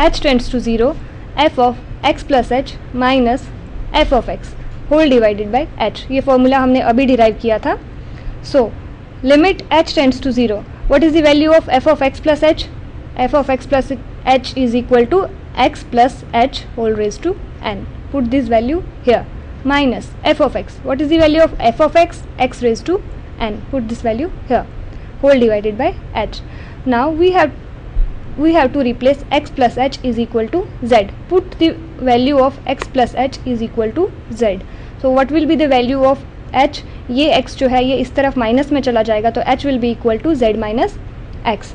h tends to 0 f of x plus h minus f of x whole divided by h। ये formula हमने अभी derive किया था। So limit h tends to 0, what is the value of f of x plus h? f of x plus h is equal to x plus h whole raised to n. Put this value here. Minus f of x. What is the value of f of x? X raised to n. Put this value here. Whole divided by h. Now we have to replace x plus h is equal to z. Put the value of x plus h is equal to z. So what will be the value of h? ये x जो है ये इस तरफ minus में चला जाएगा, तो h will be equal to z minus x.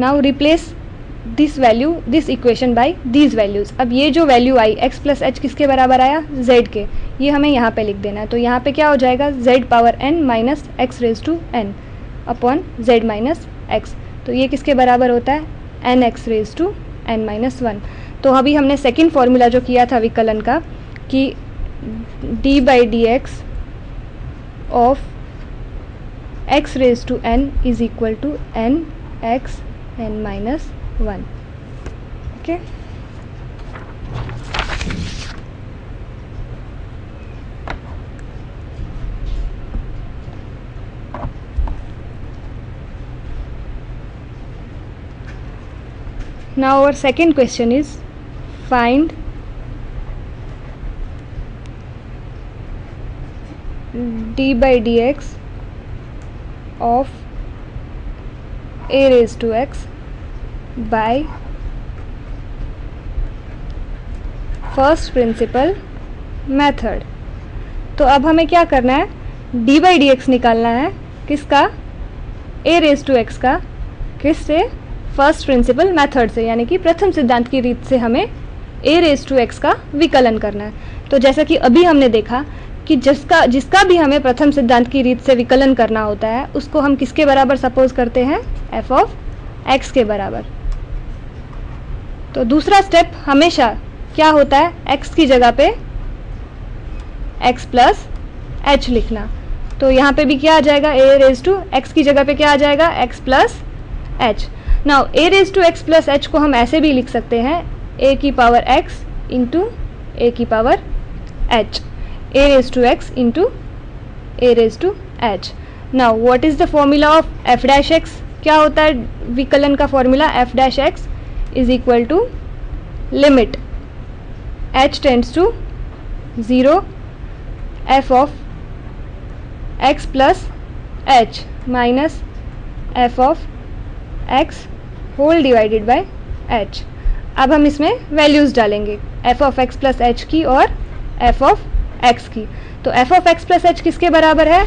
Now replace this value this equation by these values. अब ये जो वैल्यू आई x प्लस एच किसके बराबर आया? z के। ये हमें यहाँ पे लिख देना है। तो यहाँ पे क्या हो जाएगा? z power n minus x raise to n upon z minus x. तो ये किसके बराबर होता है? n x raise to n minus 1। तो अभी हमने सेकेंड फार्मूला जो किया था विकलन का कि d by d x of x raise to n is equal to n x n minus 1. Okay. Now our second question is find d by dx of a raised to x by first principle method. तो अब हमें क्या करना है? d by d x निकालना है। किसका? a raise to x का। किससे? फर्स्ट प्रिंसिपल मेथड से, यानी कि प्रथम सिद्धांत की रीत से हमें a रेज टू x का विकलन करना है। तो जैसा कि अभी हमने देखा कि जिसका भी हमें प्रथम सिद्धांत की रीत से विकलन करना होता है उसको हम किसके बराबर सपोज करते हैं? f ऑफ x के बराबर। तो दूसरा स्टेप हमेशा क्या होता है? x की जगह पे x प्लस h लिखना। तो यहाँ पे भी क्या आ जाएगा? a रेज टू x की जगह पे क्या आ जाएगा? x plus h। Now a raise to x plus h को हम ऐसे भी लिख सकते हैं a की पावर x इंटू a की power h, a raise to x into a raise to h। Now what is the formula of f dash x? क्या होता है विकलन का formula? f dash x is equal to limit h tends to 0 f of x plus h minus f of x whole divided by h। अब हम इसमें values डालेंगे f of x plus h की और f of x की। तो f of x plus h किसके बराबर है?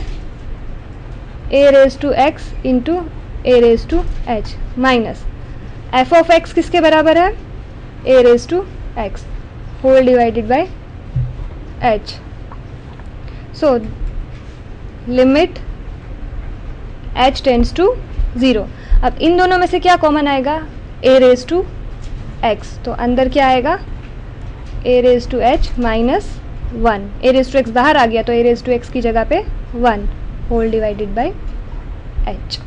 a raised to x into a raised to h minus f of x किसके बराबर है? a raise to x whole divided by h। So limit h tends to 0। अब इन दोनों में से क्या कॉमन आएगा? a raise to x। तो अंदर क्या आएगा? a raise to h minus 1। a raise to x बाहर आ गया तो a रेज टू x की जगह पे 1 whole divided by h।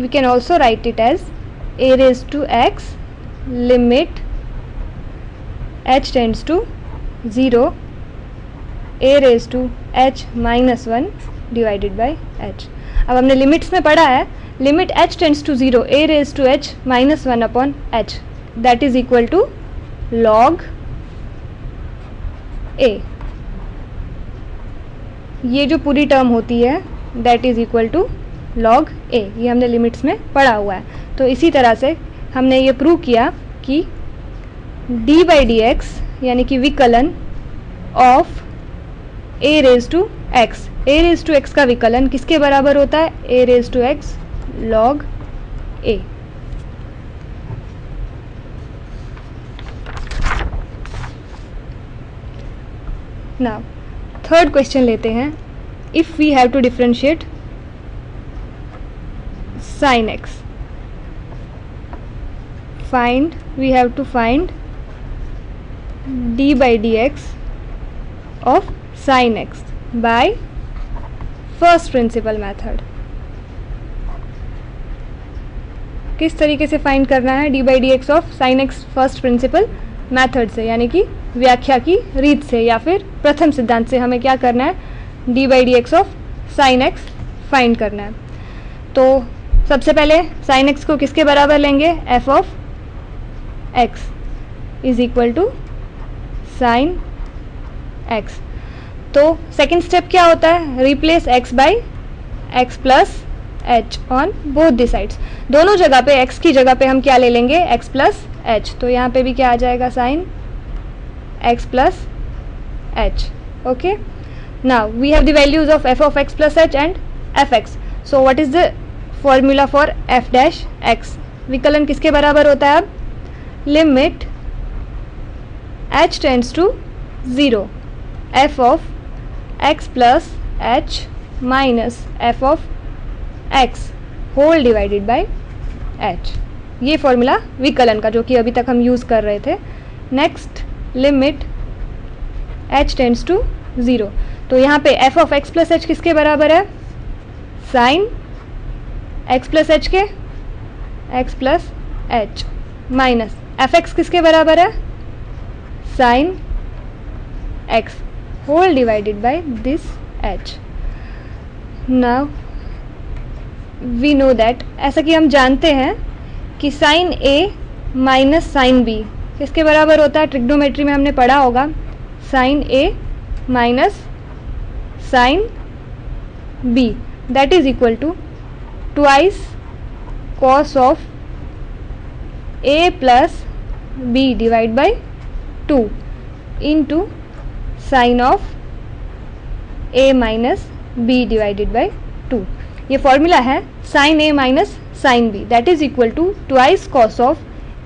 We can also write it as a raised to x limit h tends to 0 a raised to h minus 1 divided by h। अब हमने limits में पढ़ा है limit h tends to 0 a raised to h minus 1 upon h that is equal to log a। ये जो पूरी term होती है that is equal to log a, ये हमने लिमिट्स में पढ़ा हुआ है। तो इसी तरह से हमने ये प्रूव किया कि d बाई डी एक्स यानी कि विकलन of a raise to x, a raise to x का विकलन किसके बराबर होता है? a raise to x log a। Now third question लेते हैं। If we have to differentiate sin x, we have to find d by dx of sin x by first principle method। किस तरीके से फाइंड करना है D by d x of sine x first principle method से, यानी कि व्याख्या की रीत से या फिर प्रथम सिद्धांत से हमें क्या करना है D by d x of sine x find करना है। तो सबसे पहले साइन एक्स को किसके बराबर लेंगे, f of x is equal to sine x. तो सेकेंड स्टेप क्या होता है, replace x by x plus h on both the sides. दोनों जगह पे एक्स की जगह पे हम क्या ले लेंगे, एक्स प्लस एच। तो यहाँ पे भी क्या आ जाएगा, sine x plus h. Okay, now we have the values of f of x plus h and f x. So what is the formula for f dash x. विकलन किसके बराबर होता है अब, limit h tends to 0 f of x plus h minus f of x whole divided by h. ये formula विकलन का जो कि अभी तक हम यूज़ कर रहे थे। Next, limit h tends to 0। तो यहाँ पे f of x plus h किसके बराबर है, साइन एक्स प्लस एच के, x plus h minus f x किसके बराबर है, sine x whole divided by this h. Now we know that, ऐसा कि हम जानते हैं कि sine a minus sine b किसके बराबर होता है, ट्रिग्नोमेट्री में हमने पढ़ा होगा, sine a minus sine b that is equal to twice cos of a plus b divide by 2 into sine of a minus b divided by 2। ये formula है sine a minus sine b that is equal to twice cos of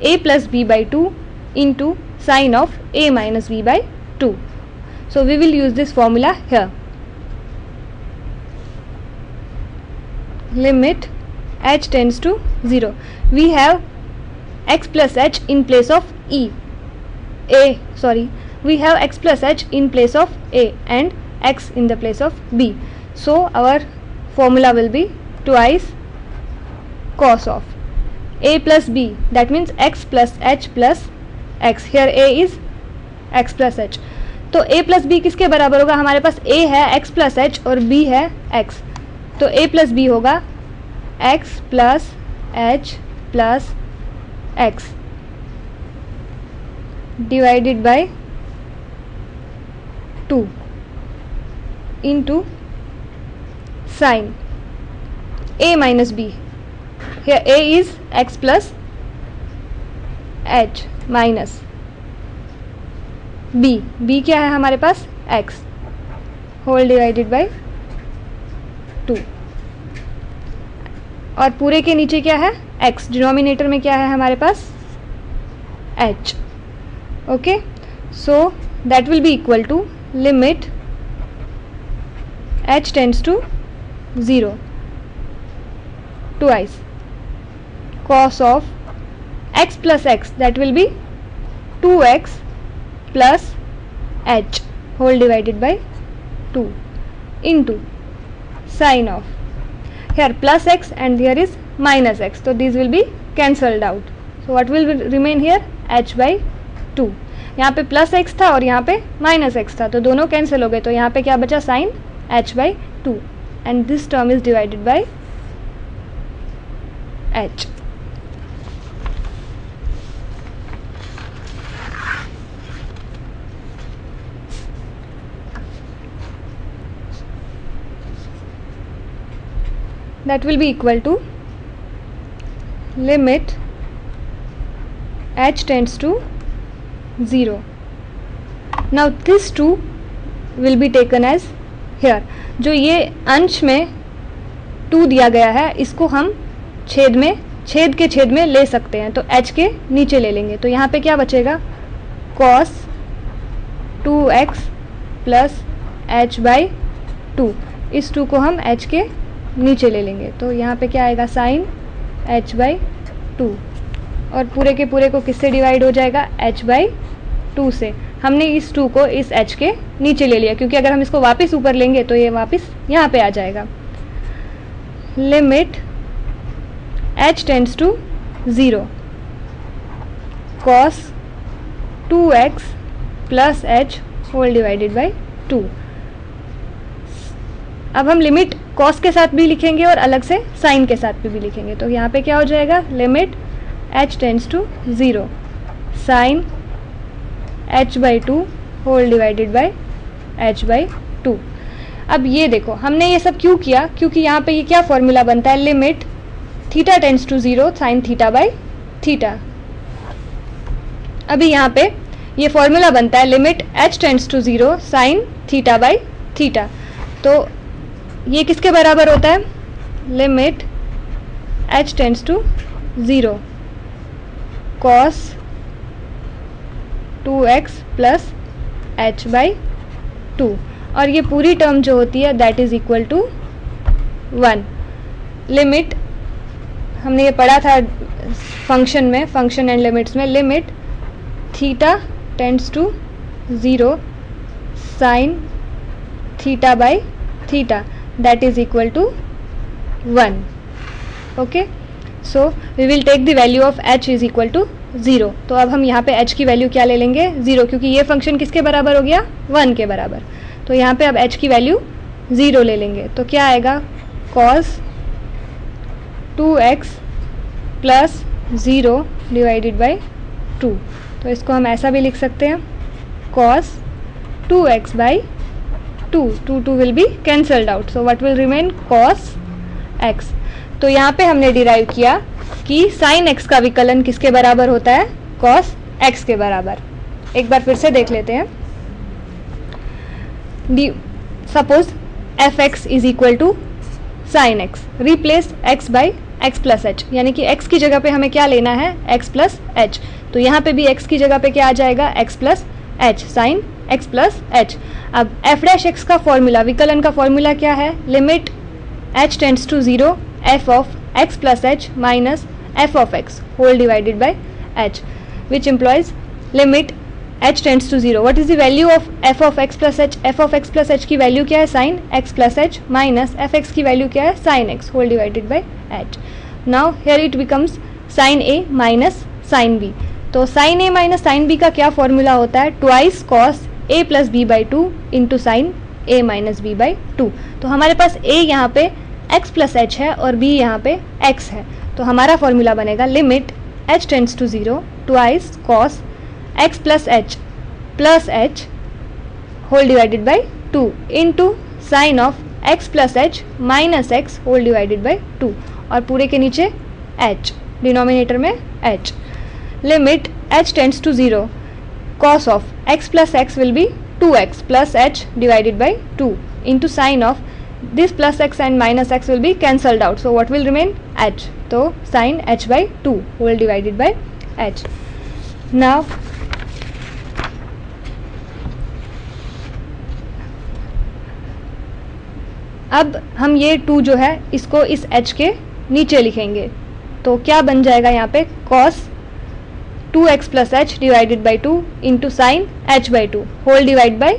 a plus b by 2 into sine of a minus b by 2. So we will use this formula here. Limit h tends to 0. We have x plus h in place of we have x plus h in place of a and x in the place of b. So our formula will be twice cos of a plus b, that means x plus h plus x. Here a is x plus h. तो a plus b किसके बराबर होगा, हमारे पास a है x plus h और b है x, तो a प्लस बी होगा x plus h plus x divided by 2 into sine a minus b. Here a is x plus h minus b क्या है हमारे पास, x होल डिवाइडेड बाय 2 और पूरे के नीचे क्या है x, डिनोमिनेटर में क्या है हमारे पास h. Okay, so that will be equal to limit h tends to 0 twice cos of x plus x, that will be 2x plus h whole divided by 2 into sine of, here plus x and here is minus x, so these will be cancelled out. So what will remain here, h by 2. यहाँ पे plus x था और यहाँ पे minus x था, तो दोनों cancel हो गए, तो यहाँ पे क्या बचा, sign h by 2 and this term is divided by h. That will be equal to limit h tends to 0. Now this 2 will be taken as here. जो ये अंश में 2 दिया गया है इसको हम छेद के छेद में ले सकते हैं, तो h के नीचे ले लेंगे, तो यहाँ पे क्या बचेगा, cos 2x plus h by 2, इस 2 को हम h के नीचे ले लेंगे, तो यहाँ पे क्या आएगा, साइन h बाई 2 और पूरे के पूरे को किससे डिवाइड हो जाएगा, h बाई 2 से। हमने इस 2 को इस h के नीचे ले लिया, क्योंकि अगर हम इसको वापस ऊपर लेंगे तो ये वापस यहाँ पे आ जाएगा। Limit h tends to 0 cos 2x plus h whole divided by 2। अब हम लिमिट कॉस के साथ भी लिखेंगे और अलग से साइन के साथ भी लिखेंगे। तो यहाँ पे क्या हो जाएगा, limit h tends to 0 sine h by 2 whole divided by h by 2। अब ये देखो हमने ये सब क्यों किया, क्योंकि यहाँ पे ये क्या फॉर्मूला बनता है, limit theta tends to 0 sine theta by theta. अभी यहाँ पे ये फॉर्मूला बनता है limit h tends to 0 sine theta by theta. तो ये किसके बराबर होता है, limit h tends to 0 cos 2x plus h by 2, और ये पूरी टर्म जो होती है दैट इज इक्वल टू 1। लिमिट हमने ये पढ़ा था फंक्शन में, फंक्शन एंड लिमिट्स में, limit theta tends to 0 sine theta by theta that is equal to 1। Okay, so we will take the value of h is equal to 0। तो अब हम यहाँ पे h की वैल्यू क्या ले लेंगे, 0, क्योंकि ये फंक्शन किसके बराबर हो गया, 1 के बराबर। तो यहाँ पे अब h की वैल्यू 0 ले लेंगे। तो क्या आएगा, cos 2x plus 0 divided by 2। तो इसको हम ऐसा भी लिख सकते हैं, cos 2x by 2 will be cancelled out, so what will remain, cos x। तो यहाँ पे हमने डिराइव किया कि sin x का विकलन किसके बराबर होता है, cos x के बराबर। एक बार फिर से देख लेते हैं। Suppose fx is equal to sin x, replace x by x plus h, यानी कि x की जगह पे हमें क्या लेना है, x प्लस एच। तो यहाँ पे भी x की जगह पे क्या आ जाएगा, x plus h, sine x plus h. अब f डैश x का फॉर्मूला, विकलन का फॉर्मूला क्या है, limit h tends to 0 f of x plus h minus f of x whole divided by h, which implies limit h tends to 0। What is the value of f of x plus h, f of x plus h की value क्या है, sine x plus h minus f(x) की value क्या है, sine x whole divided by h। Now here it becomes sine a minus sine b। तो sine a minus sine b का क्या formula होता है, twice cos a plus b by 2 into sine a minus b by 2। तो हमारे पास a यहाँ पे x प्लस एच है और b यहाँ पे x है। तो हमारा फॉर्मूला बनेगा limit h tends to 0 twice cos x plus h whole divided by 2 into sine of x plus h minus x whole divided by 2, और पूरे के नीचे h, डिनोमिनेटर में h। Limit h tends to 0 cos of x plus x will be 2x plus h divided by 2 into sine of this plus x and minus x will be cancelled out, so what will remain, h। तो sin h by 2 whole divided by h। now अब हम ये 2 जो है इसको इस h के नीचे लिखेंगे। तो क्या बन जाएगा यहाँ पे, cos 2x plus h divided by 2 into sine h by 2 whole divide by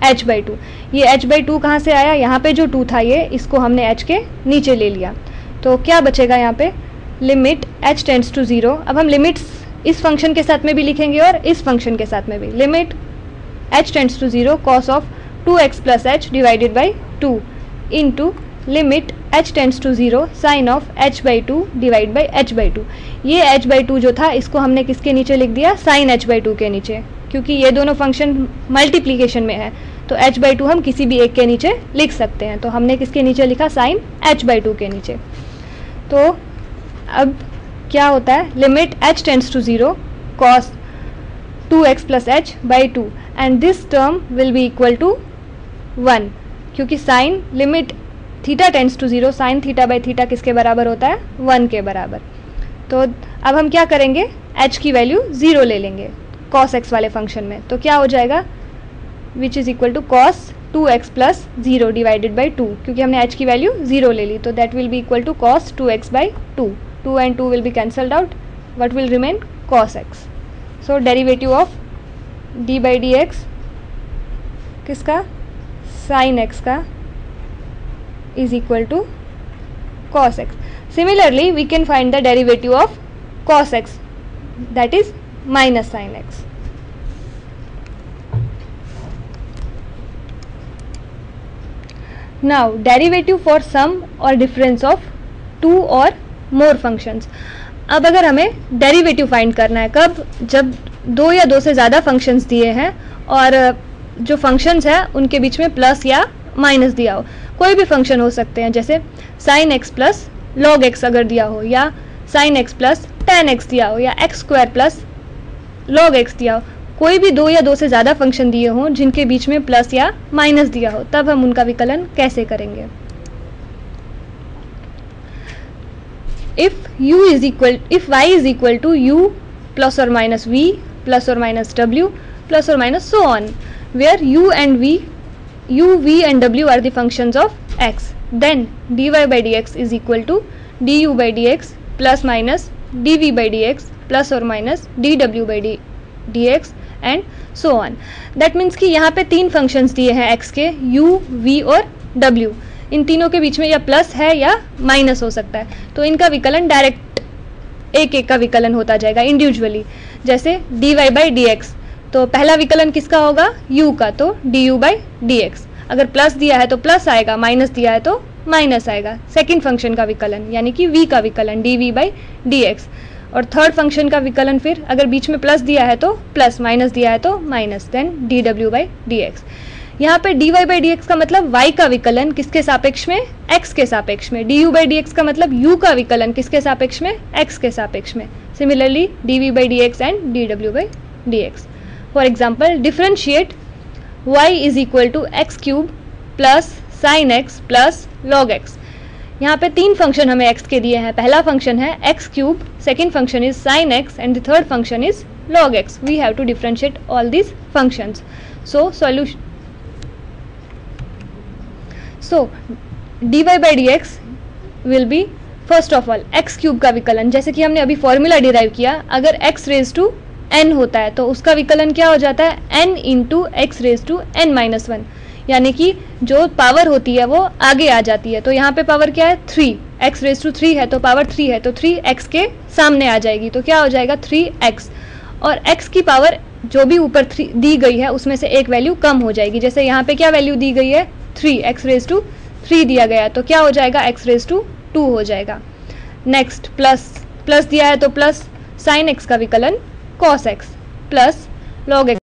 h by 2। ये h बाई 2 कहाँ से आया, यहाँ पे जो 2 था ये, इसको हमने h के नीचे ले लिया। तो क्या बचेगा यहाँ पे, लिमिट h टेंड्स टू 0। अब हम लिमिट्स इस फंक्शन के साथ में भी लिखेंगे और इस फंक्शन के साथ में भी। Limit h tends to 0 cos of 2x plus h divided by 2 into limit h tends to 0 sine of h by 2 divide by h by 2। ये h बाई 2 जो था इसको हमने किसके नीचे लिख दिया, साइन h बाई 2 के नीचे, क्योंकि ये दोनों फंक्शन मल्टीप्लिकेशन में है। तो h बाई 2 हम किसी भी एक के नीचे लिख सकते हैं। तो हमने किसके नीचे लिखा, साइन h बाई 2 के नीचे। तो अब क्या होता है, limit h tends to 0 cos 2x plus h by 2 and this term will be equal to 1, क्योंकि sine limit theta tends to 0 sine theta by theta किसके बराबर होता है, 1 के बराबर। तो अब हम क्या करेंगे, h की वैल्यू 0 ले लेंगे cos x वाले फंक्शन में। तो क्या हो जाएगा, which is equal to cos 2x plus 0 divided by 2, क्योंकि हमने h की वैल्यू 0 ले ली। तो that will be equal to cos 2x by 2, 2 and 2 will be cancelled out, what will remain cos x। So derivative of d by d x किसका, sine x का, is equal to cos x। Similarly, we can find the derivative of cos x, that is minus sin x. Now derivative for sum or difference of two or more functions. अब अगर हमें derivative find करना है, कब? जब दो या दो से ज़्यादा फंक्शंस दिए हैं और जो फंक्शंस हैं उनके बीच में प्लस या माइनस दिया हो. कोई भी फंक्शन हो सकते हैं, जैसे sin x plus log x अगर दिया हो, या sin x plus tan x दिया हो, या x square plus log x दिया हो. कोई भी दो या दो से ज़्यादा फंक्शन दिए हों जिनके बीच में प्लस या माइनस दिया हो, तब हम उनका विकलन कैसे करेंगे? if y is equal to u plus or minus v plus or minus w plus or minus so on, where u, v and w are the functions of x, then dy by dx is equal to du by dx plus minus dv by dx plus or minus dw by dx and so on. That means कि यहाँ पे तीन functions दिए हैं x के, u, v और w. इन तीनों के बीच में या प्लस है या माइनस हो सकता है, तो इनका विकलन डायरेक्ट एक एक का विकलन होता जाएगा इंडिविजुअली. जैसे dy बाई dx, तो पहला विकलन किसका होगा? u का, तो du बाई dx. अगर प्लस दिया है तो प्लस आएगा, माइनस दिया है तो माइनस आएगा. सेकेंड फंक्शन का विकलन यानी कि v का विकलन dv बाई dx. और थर्ड फंक्शन का विकलन फिर अगर बीच में प्लस दिया है तो प्लस, माइनस दिया है तो minus, then dw by dx. यहाँ पे dy बाई dx का मतलब y का विकलन किसके सापेक्ष में? x के सापेक्ष में. du बाई dx का मतलब u का विकलन किसके सापेक्ष में? x के सापेक्ष में. Similarly dv by dx and dw by dx. For example, differentiate y is equal to x cube plus sine x plus log x. यहाँ पे तीन फंक्शन हमें x के दिए हैं. पहला फंक्शन है x cube, second function is sine x and the third function is log x. We have to differentiate all these functions. So solution, so dy by dx will be first of all x cube का विकलन. जैसे कि हमने अभी formula derive किया, अगर x raise to n होता है तो उसका विकलन क्या हो जाता है? n into x raise to n minus one. यानी कि जो पावर होती है वो आगे आ जाती है. तो यहाँ पे पावर क्या है? 3. x रेज टू 3 है तो पावर 3 है, तो 3x के सामने आ जाएगी, तो क्या हो जाएगा? 3x. और x की पावर जो भी ऊपर 3 दी गई है उसमें से एक वैल्यू कम हो जाएगी. जैसे यहाँ पे क्या वैल्यू दी गई है? 3. x रेज टू 3 दिया गया, तो क्या हो जाएगा? x रेज टू 2 हो जाएगा. नेक्स्ट, प्लस दिया है तो प्लस साइन x का विकलन cos x plus log x